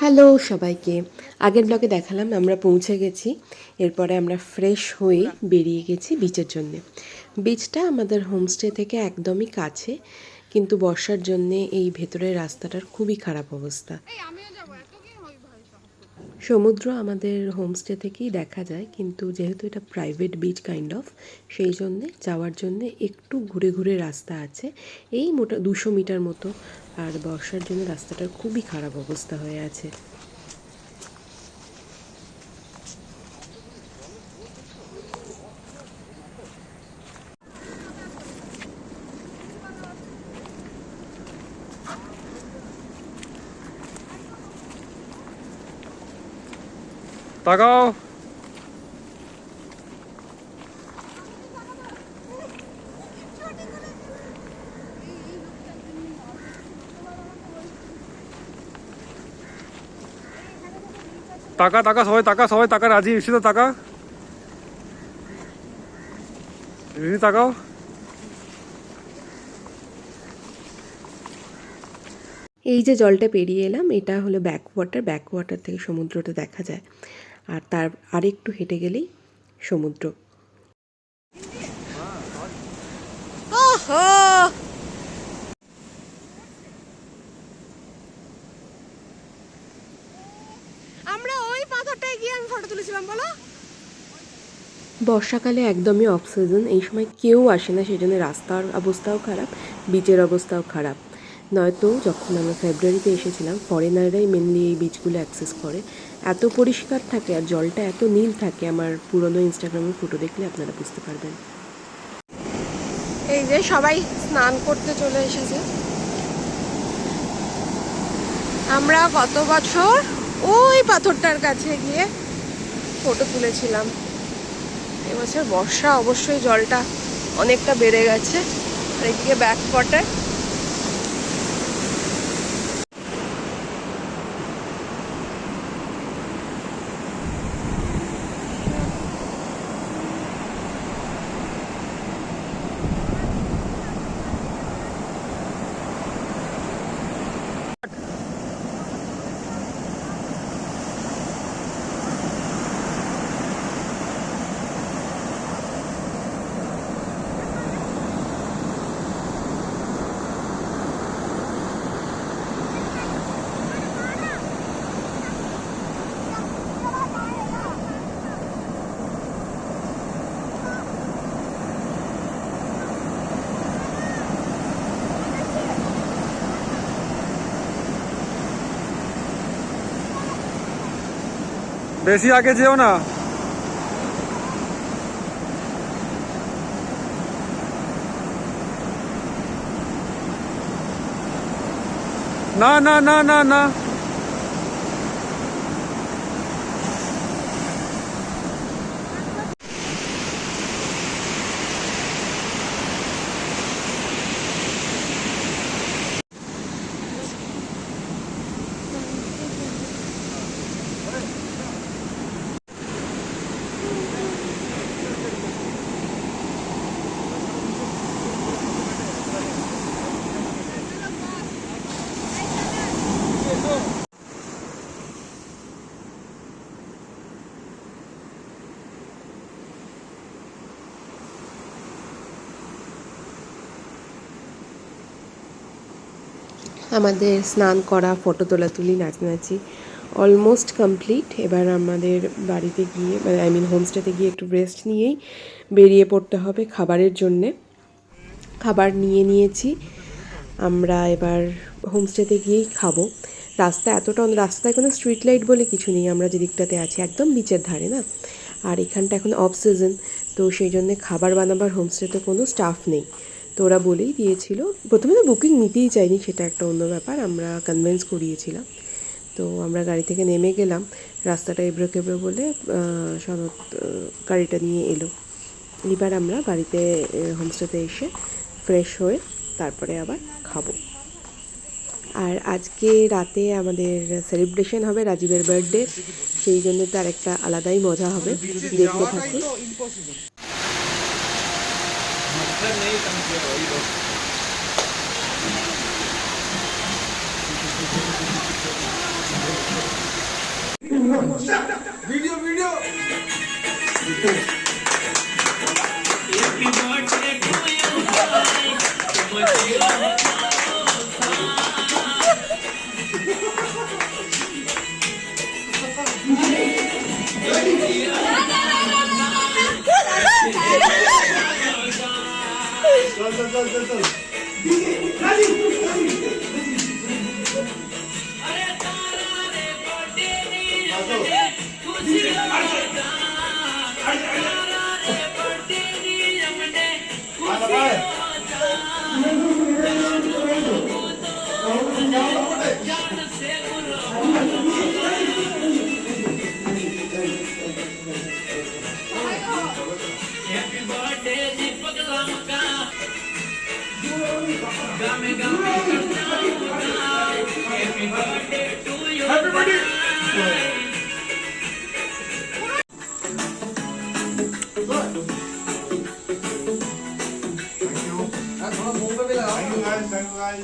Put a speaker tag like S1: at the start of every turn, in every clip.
S1: Hello সবাইকে। আগের ব্লগে দেখালাম আমরা পৌঁছে গেছি। এরপরে আমরা ফ্রেশ হয়ে বেরিয়ে গেছি বিচের জন্যে। বিচটা আমাদের হোমস্টে থেকে একদমই কাছে, কিন্তু বর্ষার জন্যে এই ভেতরের রাস্তাটার খুবই খারাপ অবস্থা। সমুদ্র আমাদের হোমস্টে থেকেই দেখা যায়, কিন্তু যেহেতু এটা প্রাইভেট বিচ কাইন্ড অফ, সেই জন্যে যাওয়ার জন্যে একটু ঘুরে ঘুরে রাস্তা আছে, এই মোটা 200 মিটার মতো। আর বর্ষার জন্য রাস্তাটার খুবই খারাপ অবস্থা হয়ে আছে।
S2: তাকাও। তাকা তাকা সবাই তাকা, সবাই তাকা, রাজি ঈশিতা তাকা, রিনি তাকাও।
S1: এই যে জলটা পেরিয়ে এলাম, এটা হলো ব্যাকওয়াটার। ব্যাকওয়াটার থেকে সমুদ্রটা দেখা যায়, আর তার আরেকটু হেঁটে গেলেই সমুদ্র।
S3: আমরা ওই পাথরটায় গিয়ে আমি ফটো তুলেছিলাম, বলো।
S1: বর্ষাকালে একদমই অফ সিজন, এই সময় কেউ আসে না, সেই জন্য রাস্তার অবস্থাও খারাপ, বিচের অবস্থাও খারাপ। নয়তো যখন আমরা ফেব্রুয়ারিতে এসেছিলাম, ফরেনাররাই মেনলি এই বিচগুলো অ্যাক্সেস করে। এত পরিষ্কার থাকে আর জলটা এত নীল থাকে, আমার পুরনো ইনস্টাগ্রামের ফটো দেখলে আপনারা বুঝতে পারবেন।
S3: এই যে সবাই স্নান করতে চলে এসেছে। আমরা গত বছর ওই পাথরটার কাছে গিয়ে ফটো তুলেছিলাম। এবছর বর্ষা, অবশ্যই জলটা অনেকটা বেড়ে গেছে। আর এদিকে ব্যাকওয়াটার।
S2: বেশি আগে যেও না। না না না না না।
S1: আমাদের স্নান করা, ফটো তোলাতুলি, নাচানাচি অলমোস্ট কমপ্লিট। এবার আমাদের বাড়িতে গিয়ে, আই মিন হোমস্টেতে গিয়ে একটু রেস্ট নিয়েই বেরিয়ে পড়তে হবে খাবারের জন্যে। খাবার নিয়ে নিয়েছি, আমরা এবার হোমস্টেতে গিয়েই খাবো। রাস্তায় কোনো স্ট্রিট লাইট বলে কিছু নেই, আমরা যে দিকটাতে আছি একদম বিচের ধারে না, আর এখানটা এখন অফ সিজন, তো সেই জন্যে খাবার বানাবার হোমস্টেতে কোনো স্টাফ নেই। তো ওরা বলেই দিয়েছিল, প্রথমে তো বুকিং নিতেই চাইনি, সেটা একটা অন্য ব্যাপার, আমরা কনভিন্স করিয়েছিলাম। তো আমরা গাড়ি থেকে নেমে গেলাম, রাস্তাটা এবড়ো খেবড়ো বলে সনদ গাড়িটা নিয়ে এলো। এবার আমরা বাড়িতে হোমস্টেতে এসে ফ্রেশ হয়ে তারপরে আবার খাবো। আর আজকে রাতে আমাদের সেলিব্রেশন হবে রাজীবের বার্থডে, সেই জন্য তার একটা আলাদাই মজা হবে, দেখতে থাকি।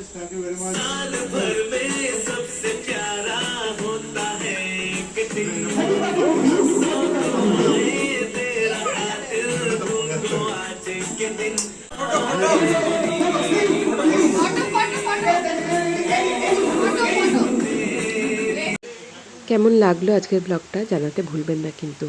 S4: Thank you very much.
S1: কেমন লাগলো আজকের ব্লগটা জানাতে ভুলবেন না কিন্তু।